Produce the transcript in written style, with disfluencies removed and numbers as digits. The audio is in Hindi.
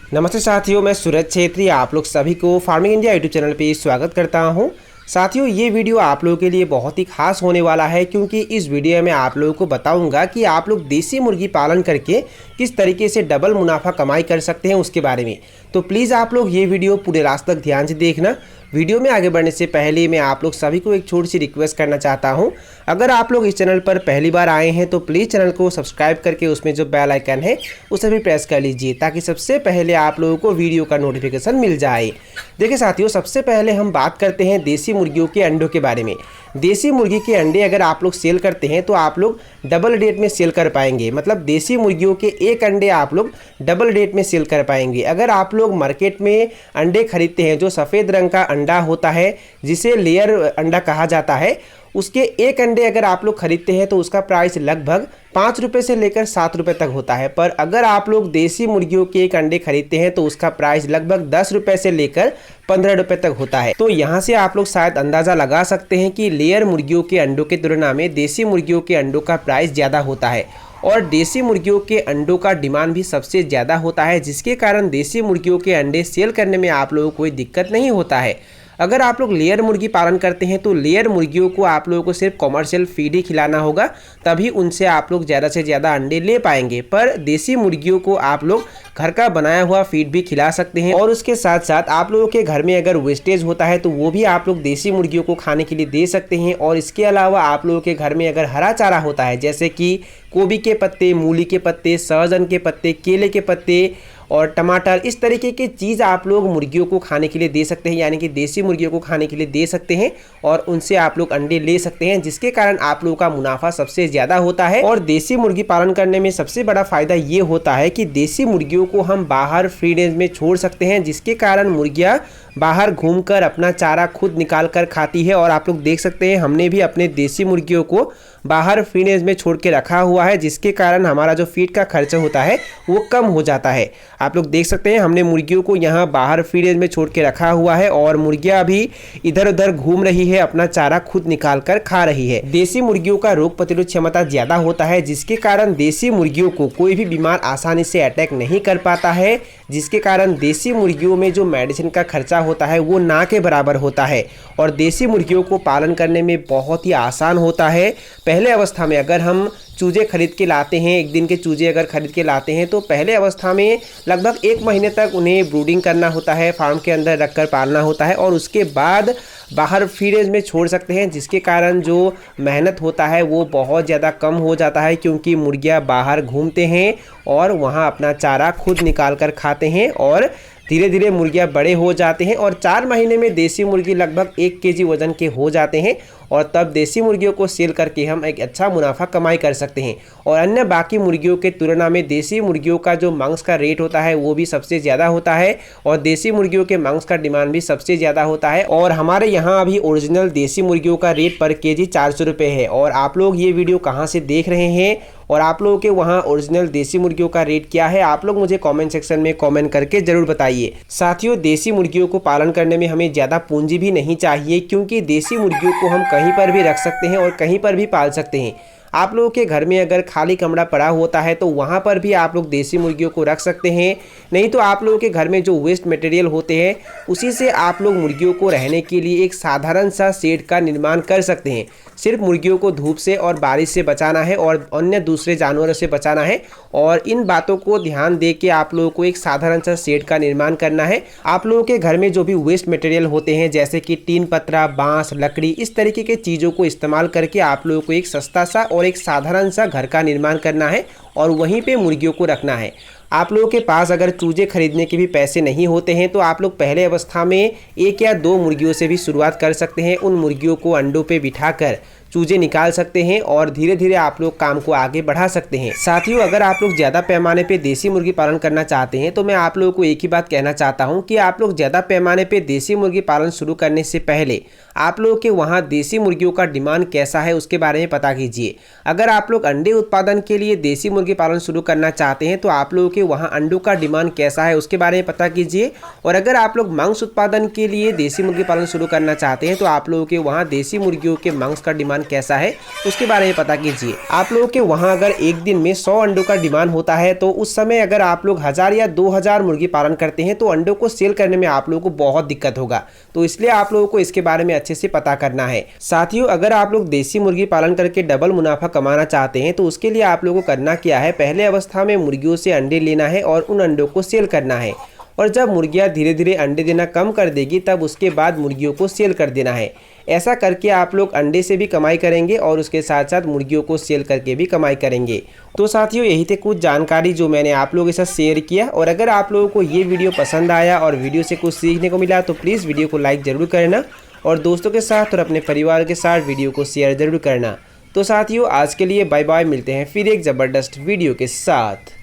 नमस्ते साथियों, मैं सूरज छेत्री आप लोग सभी को फार्मिंग इंडिया यूट्यूब चैनल पे स्वागत करता हूं। साथियों, ये वीडियो आप लोगों के लिए बहुत ही खास होने वाला है क्योंकि इस वीडियो में आप लोगों को बताऊंगा कि आप लोग देसी मुर्गी पालन करके किस तरीके से डबल मुनाफा कमाई कर सकते हैं उसके बारे में। तो प्लीज़ आप लोग ये वीडियो पूरे रास्ते तक ध्यान से देखना। वीडियो में आगे बढ़ने से पहले मैं आप लोग सभी को एक छोटी सी रिक्वेस्ट करना चाहता हूं। अगर आप लोग इस चैनल पर पहली बार आए हैं तो प्लीज़ चैनल को सब्सक्राइब करके उसमें जो बेल आइकन है उसे भी प्रेस कर लीजिए ताकि सबसे पहले आप लोगों को वीडियो का नोटिफिकेशन मिल जाए। देखिए साथियों, सबसे पहले हम बात करते हैं देसी मुर्गियों के अंडों के बारे में। देसी मुर्गी के अंडे अगर आप लोग सेल करते हैं तो आप लोग डबल रेट में सेल कर पाएंगे। मतलब देसी मुर्गियों के एक अंडे आप लोग डबल रेट में सेल कर पाएंगे। अगर आप लोग मार्केट में अंडे खरीदते हैं, जो सफ़ेद रंग का अंडा होता है जिसे लेयर अंडा कहा जाता है, उसके एक अंडे अगर आप लोग खरीदते हैं तो उसका प्राइस लगभग 5 रुपये से लेकर 7 रुपये तक होता है। पर अगर आप लोग देसी मुर्गियों के एक अंडे खरीदते हैं तो उसका प्राइस लगभग 10 रुपये से लेकर 15 रुपये तक होता है। तो यहाँ से आप लोग शायद अंदाज़ा लगा सकते हैं कि लेयर मुर्गियों के अंडों की तुलना में देसी मुर्गियों के अंडों का प्राइस ज़्यादा होता है और देसी मुर्गियों के अंडों का डिमांड भी सबसे ज़्यादा होता है, जिसके कारण देसी मुर्गियों के अंडे सेल करने में आप लोगों को कोई दिक्कत नहीं होता है। अगर आप लोग लेयर मुर्गी पालन करते हैं तो लेयर मुर्गियों को आप लोगों को सिर्फ कमर्शियल फीड ही खिलाना होगा, तभी उनसे आप लोग ज़्यादा से ज़्यादा अंडे ले पाएंगे। पर देसी मुर्गियों को आप लोग घर का बनाया हुआ फीड भी खिला सकते हैं और उसके साथ साथ आप लोगों के घर में अगर वेस्टेज होता है तो वो भी आप लोग देसी मुर्गियों को खाने के लिए दे सकते हैं। और इसके अलावा आप लोगों के घर में अगर हरा चारा होता है, जैसे कि गोभी के पत्ते, मूली के पत्ते, सहजन के पत्ते, केले के पत्ते और टमाटर, इस तरीके की चीज़ आप लोग मुर्गियों को खाने के लिए दे सकते हैं, यानी कि देसी मुर्गियों को खाने के लिए दे सकते हैं और उनसे आप लोग अंडे ले सकते हैं, जिसके कारण आप लोगों का मुनाफा सबसे ज़्यादा होता है। और देसी मुर्गी पालन करने में सबसे बड़ा फ़ायदा ये होता है कि देसी मुर्गियों को हम बाहर फ्री रेंज में छोड़ सकते हैं, जिसके कारण मुर्गियाँ बाहर घूमकर अपना चारा खुद निकाल कर खाती है। और आप लोग देख सकते हैं हमने भी अपने देसी मुर्गियों को बाहर फ्री रेंज में छोड़ के रखा हुआ है, जिसके कारण हमारा जो फीड का खर्चा होता है वो कम हो जाता है। आप लोग देख सकते हैं हमने मुर्गियों को यहाँ बाहर फ्री रेंज में छोड़ के रखा हुआ है और मुर्गियाँ अभी इधर उधर घूम रही है, अपना चारा खुद निकाल कर खा रही है। देसी मुर्गियों का रोग प्रतिरोध क्षमता ज़्यादा होता है, जिसके कारण देसी मुर्गियों को कोई भी बीमार आसानी से अटैक नहीं कर पाता है, जिसके कारण देसी मुर्गियों में जो मेडिसिन का खर्चा होता है वो ना के बराबर होता है। और देसी मुर्गियों को पालन करने में बहुत ही आसान होता है। पहले अवस्था में अगर हम चूजे खरीद के लाते हैं, एक दिन के चूजे अगर खरीद के लाते हैं तो पहले अवस्था में लगभग 1 महीने तक उन्हें ब्रूडिंग करना होता है, फार्म के अंदर रखकर पालना होता है और उसके बाद बाहर फ्री रेंज में छोड़ सकते हैं, जिसके कारण जो मेहनत होता है वो बहुत ज़्यादा कम हो जाता है, क्योंकि मुर्गियाँ बाहर घूमते हैं और वहाँ अपना चारा खुद निकाल कर खाते हैं और धीरे धीरे मुर्गियाँ बड़े हो जाते हैं। और 4 महीने में देसी मुर्गी लगभग 1 केजी वजन के हो जाते हैं और तब देसी मुर्गियों को सेल करके हम एक अच्छा मुनाफा कमाई कर सकते हैं। और अन्य बाकी मुर्गियों के तुलना में देसी मुर्गियों का जो मांस का रेट होता है वो भी सबसे ज़्यादा होता है और देसी मुर्गियों के मांस का डिमांड भी सबसे ज़्यादा होता है। और हमारे यहाँ अभी ओरिजिनल देसी मुर्गियों का रेट पर केजी 400 रुपये है। और आप लोग ये वीडियो कहाँ से देख रहे हैं और आप लोगों के वहाँ ओरिजिनल देसी मुर्गियों का रेट क्या है, आप लोग मुझे कमेंट सेक्शन में कमेंट करके ज़रूर बताइए। साथियों, देसी मुर्गियों को पालन करने में हमें ज़्यादा पूंजी भी नहीं चाहिए, क्योंकि देसी मुर्गियों को हम कहीं पर भी रख सकते हैं और कहीं पर भी पाल सकते हैं। आप लोगों के घर में अगर खाली कमरा पड़ा होता है तो वहाँ पर भी आप लोग देसी मुर्गियों को रख सकते हैं। नहीं तो आप लोगों के घर में जो वेस्ट मटेरियल होते हैं उसी से आप लोग मुर्गियों को रहने के लिए एक साधारण सा शेड का निर्माण कर सकते हैं। सिर्फ मुर्गियों को धूप से और बारिश से बचाना है और अन्य दूसरे जानवरों से बचाना है और इन बातों को ध्यान दे के आप लोगों को एक साधारण सा शेड का निर्माण करना है। आप लोगों के घर में जो भी वेस्ट मटेरियल होते हैं, जैसे कि टीन पत्रा, बांस, लकड़ी, इस तरीके के चीज़ों को इस्तेमाल करके आप लोगों को एक सस्ता सा और एक साधारण सा घर का निर्माण करना है और वहीं पे मुर्गियों को रखना है। आप लोगों के पास अगर चूजे खरीदने के भी पैसे नहीं होते हैं तो आप लोग पहले अवस्था में 1 या 2 मुर्गियों से भी शुरुआत कर सकते हैं। उन मुर्गियों को अंडों पे बिठाकर चूजे निकाल सकते हैं और धीरे धीरे आप लोग काम को आगे बढ़ा सकते हैं। साथियों, अगर आप लोग ज़्यादा पैमाने पे देसी मुर्गी पालन करना चाहते हैं तो मैं आप लोगों को एक ही बात कहना चाहता हूं कि आप लोग ज़्यादा पैमाने पे देसी मुर्गी पालन शुरू करने से पहले आप लोगों के वहाँ देसी मुर्गियों का डिमांड कैसा है उसके बारे में पता कीजिए। अगर आप लोग अंडे उत्पादन के लिए देसी मुर्गी पालन शुरू करना चाहते हैं तो आप लोगों के वहाँ अंडों का डिमांड कैसा है उसके बारे में पता कीजिए। और अगर आप लोग मांस उत्पादन के लिए देसी मुर्गी पालन शुरू करना चाहते हैं तो आप लोगों के वहाँ देसी मुर्गियों के मांस का डिमांड कैसा है उसके बारे में पता कीजिए। आप लोगों के वहाँ अगर एक दिन में 100 अंडों का डिमांड होता है तो उस समय अगर आप लोग 1000 या 2000 मुर्गी पालन करते हैं तो अंडों को सेल करने में आप लोगों को बहुत दिक्कत होगा। तो इसलिए आप लोगों को इसके बारे में अच्छे से पता करना है। साथियों, अगर आप लोग देसी मुर्गी पालन करके डबल मुनाफा कमाना चाहते हैं तो उसके लिए आप लोगों को करना क्या है, पहले अवस्था में मुर्गियों से अंडे लेना है और उन अंडों को सेल करना है। और जब मुर्गियां धीरे धीरे अंडे देना कम कर देगी तब उसके बाद मुर्गियों को सेल कर देना है। ऐसा करके आप लोग अंडे से भी कमाई करेंगे और उसके साथ साथ मुर्गियों को सेल करके भी कमाई करेंगे। तो साथियों, यही थे कुछ जानकारी जो मैंने आप लोगों के साथ शेयर किया। और अगर आप लोगों को ये वीडियो पसंद आया और वीडियो से कुछ सीखने को मिला तो प्लीज़ वीडियो को लाइक ज़रूर करना और दोस्तों के साथ और अपने परिवार के साथ वीडियो को शेयर ज़रूर करना। तो साथियों, आज के लिए बाय बाय, मिलते हैं फिर एक ज़बरदस्त वीडियो के साथ।